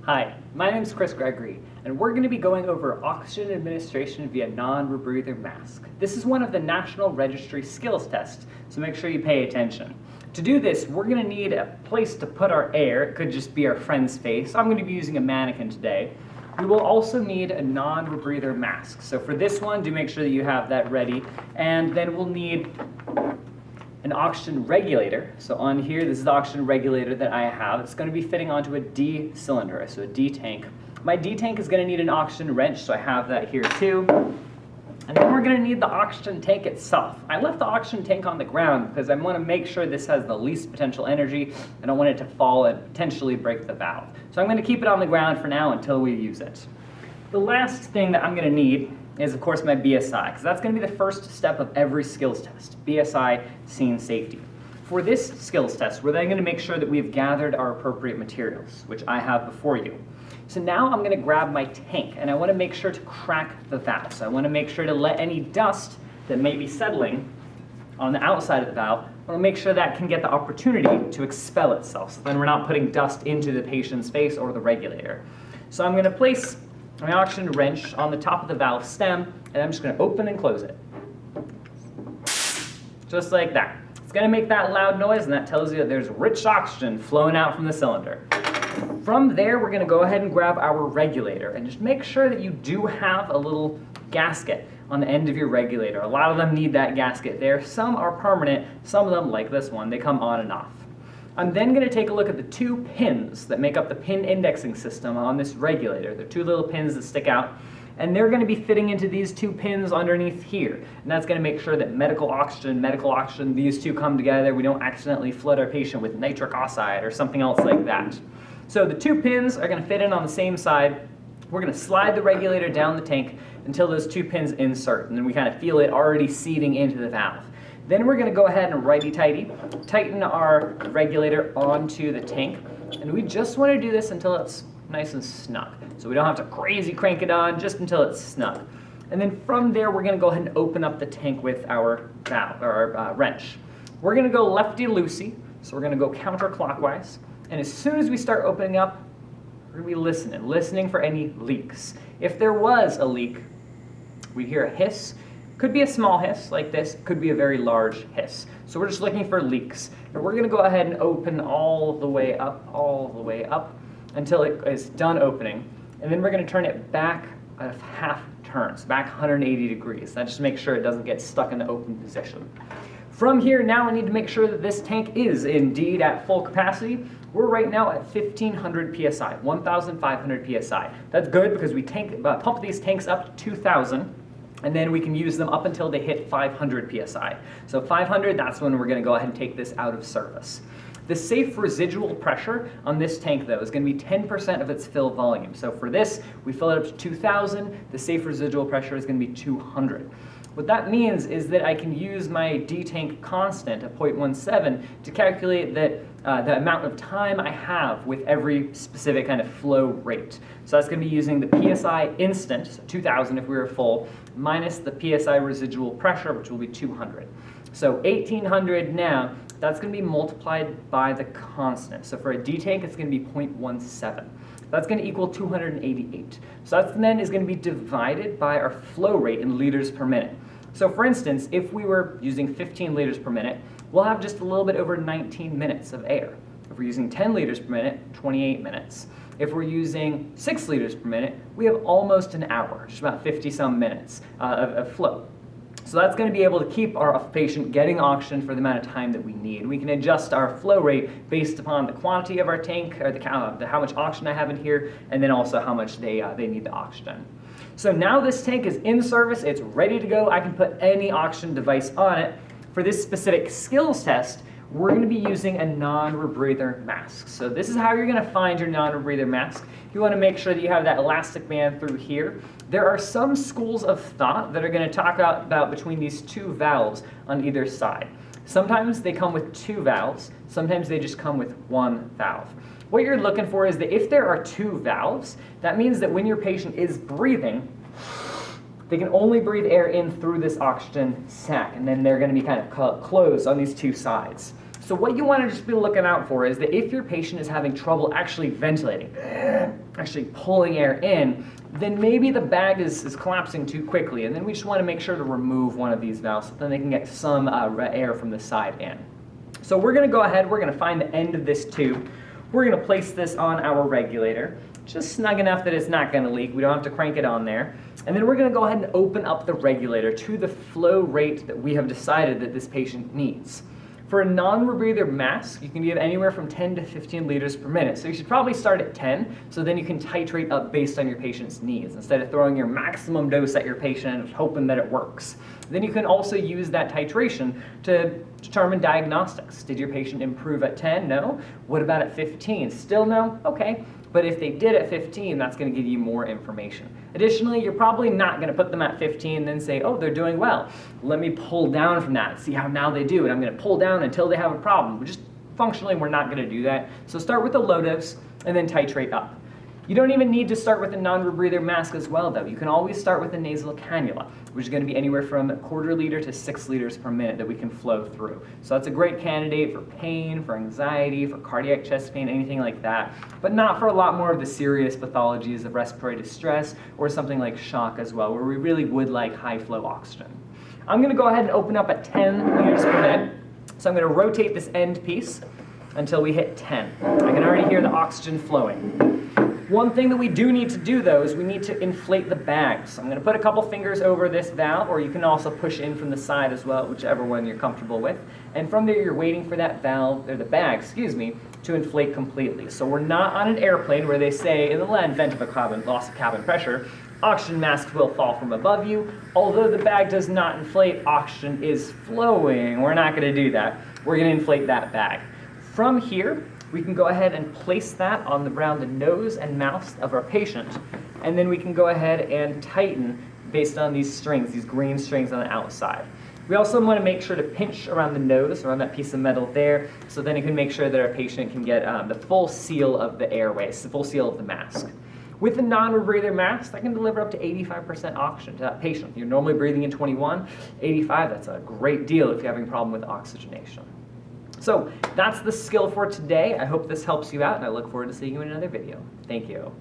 Hi, my name is Chris Gregory, and we're going to be going over oxygen administration via non-rebreather mask. This is one of the National Registry skills tests, so make sure you pay attention. To do this, we're going to need a place to put our air. It could just be our friend's face. I'm going to be using a mannequin today. We will also need a non-rebreather mask. So for this one, do make sure that you have that ready. And then we'll need an oxygen regulator. So on here, this is the oxygen regulator that I have. It's going to be fitting onto a D cylinder, so a D tank. My D tank is going to need an oxygen wrench, so I have that here too. And then we're going to need the oxygen tank itself. I left the oxygen tank on the ground because I want to make sure this has the least potential energy. I don't want it to fall and potentially break the valve. So I'm going to keep it on the ground for now until we use it. The last thing that I'm going to need is, of course, my BSI, because that's going to be the first step of every skills test, BSI scene safety. For this skills test, we're then going to make sure that we've gathered our appropriate materials, which I have before you. So now I'm going to grab my tank, and I want to make sure to crack the valve. So I want to make sure to let any dust that may be settling on the outside of the valve, I want to make sure that can get the opportunity to expel itself, so then we're not putting dust into the patient's face or the regulator. So I'm going to place my oxygen wrench on the top of the valve stem, and I'm just going to open and close it. Just like that. It's going to make that loud noise, and that tells you that there's rich oxygen flowing out from the cylinder. From there, we're going to go ahead and grab our regulator, and just make sure that you do have a little gasket on the end of your regulator. A lot of them need that gasket there. Some are permanent. Some of them, like this one, they come on and off. I'm then going to take a look at the two pins that make up the pin indexing system on this regulator. They're two little pins that stick out, and they're going to be fitting into these two pins underneath here. And that's going to make sure that medical oxygen, these two come together. We don't accidentally flood our patient with nitric oxide or something else like that. So the two pins are going to fit in on the same side. We're going to slide the regulator down the tank until those two pins insert, and then we kind of feel it already seating into the valve. Then we're going to go ahead and righty-tighty, tighten our regulator onto the tank, and we just want to do this until it's nice and snug. So we don't have to crazy crank it on, just until it's snug. And then from there, we're going to go ahead and open up the tank with our valve, or our wrench. We're going to go lefty-loosey, so we're going to go counterclockwise, and as soon as we start opening up, we're going to be listening for any leaks. If there was a leak, we'd hear a hiss. Could be a small hiss like this, could be a very large hiss. So we're just looking for leaks. And we're going to go ahead and open all the way up until it is done opening. And then we're going to turn it back a half turn, so back 180 degrees. That just makes sure it doesn't get stuck in the open position. From here, now I need to make sure that this tank is indeed at full capacity. We're right now at 1,500 PSI, 1,500 PSI. That's good because we pump these tanks up to 2,000. And then we can use them up until they hit 500 PSI. So 500, that's when we're going to go ahead and take this out of service. The safe residual pressure on this tank, though, is going to be 10% of its fill volume. So for this, we fill it up to 2,000. The safe residual pressure is going to be 200. What that means is that I can use my D-tank constant at 0.17 to calculate that the amount of time I have with every specific kind of flow rate. So that's going to be using the PSI instant, so 2,000 if we were full, minus the PSI residual pressure, which will be 200. So 1,800 now, that's going to be multiplied by the constant. So for a D-tank, it's going to be 0.17. That's going to equal 288. So that then is going to be divided by our flow rate in liters per minute. So for instance, if we were using 15 liters per minute, we'll have just a little bit over 19 minutes of air. If we're using 10 liters per minute, 28 minutes. If we're using 6 liters per minute, we have almost an hour, just about 50-some minutes of flow. So that's going to be able to keep our patient getting oxygen for the amount of time that we need. We can adjust our flow rate based upon the quantity of our tank, or how much oxygen I have in here, and then also how much they need the oxygen. So now this tank is in service, it's ready to go. I can put any oxygen device on it. For this specific skills test, we're going to be using a non-rebreather mask. So this is how you're going to find your non-rebreather mask. You want to make sure that you have that elastic band through here. There are some schools of thought that are going to talk about between these two valves on either side. Sometimes they come with two valves, sometimes they just come with one valve. What you're looking for is that if there are two valves, that means that when your patient is breathing, they can only breathe air in through this oxygen sac, and then they're going to be kind of closed on these two sides. So So what you want to just be looking out for is that if your patient is having trouble actually ventilating, actually pulling air in, then maybe the bag is collapsing too quickly, and then we just want to make sure to remove one of these valves so then they can get some air from the side in. So we're going to go ahead, we're going to find the end of this tube, we're going to place this on our regulator, just snug enough that it's not going to leak, we don't have to crank it on there, and then we're going to go ahead and open up the regulator to the flow rate that we have decided that this patient needs. For a non-rebreather mask, you can give anywhere from 10 to 15 liters per minute. So you should probably start at 10, so then you can titrate up based on your patient's needs, instead of throwing your maximum dose at your patient and hoping that it works. Then you can also use that titration to determine diagnostics. Did your patient improve at 10? No. What about at 15? Still no? Okay. But if they did at 15, that's going to give you more information. Additionally, you're probably not going to put them at 15 and then say, oh, they're doing well. Let me pull down from that and see how now they do. And I'm going to pull down until they have a problem. Just functionally, we're not going to do that. So start with a low dose and then titrate up. You don't even need to start with a non-rebreather mask as well, though. You can always start with a nasal cannula, which is going to be anywhere from 1/4 liter to 6 liters per minute that we can flow through. So that's a great candidate for pain, for anxiety, for cardiac chest pain, anything like that, but not for a lot more of the serious pathologies of respiratory distress or something like shock as well, where we really would like high flow oxygen. I'm going to go ahead and open up at 10 liters per minute. So I'm going to rotate this end piece until we hit 10. I can already hear the oxygen flowing. One thing that we do need to do, though, is we need to inflate the bags. So I'm going to put a couple fingers over this valve, or you can also push in from the side as well, whichever one you're comfortable with. And from there, you're waiting for that valve, or the bag, to inflate completely. So we're not on an airplane where they say, in the event of a loss of cabin pressure, oxygen masks will fall from above you. Although the bag does not inflate, oxygen is flowing. We're not going to do that. We're going to inflate that bag. From here, we can go ahead and place that around the nose and mouth of our patient, and then we can go ahead and tighten based on these strings, these green strings on the outside. We also want to make sure to pinch around the nose, around that piece of metal there, so then you can make sure that our patient can get the full seal of the airways, the full seal of the mask. With the non-rebreather mask, that can deliver up to 85% oxygen to that patient. You're normally breathing in 21, 85, that's a great deal if you're having a problem with oxygenation. So that's the skill for today. I hope this helps you out, and I look forward to seeing you in another video. Thank you.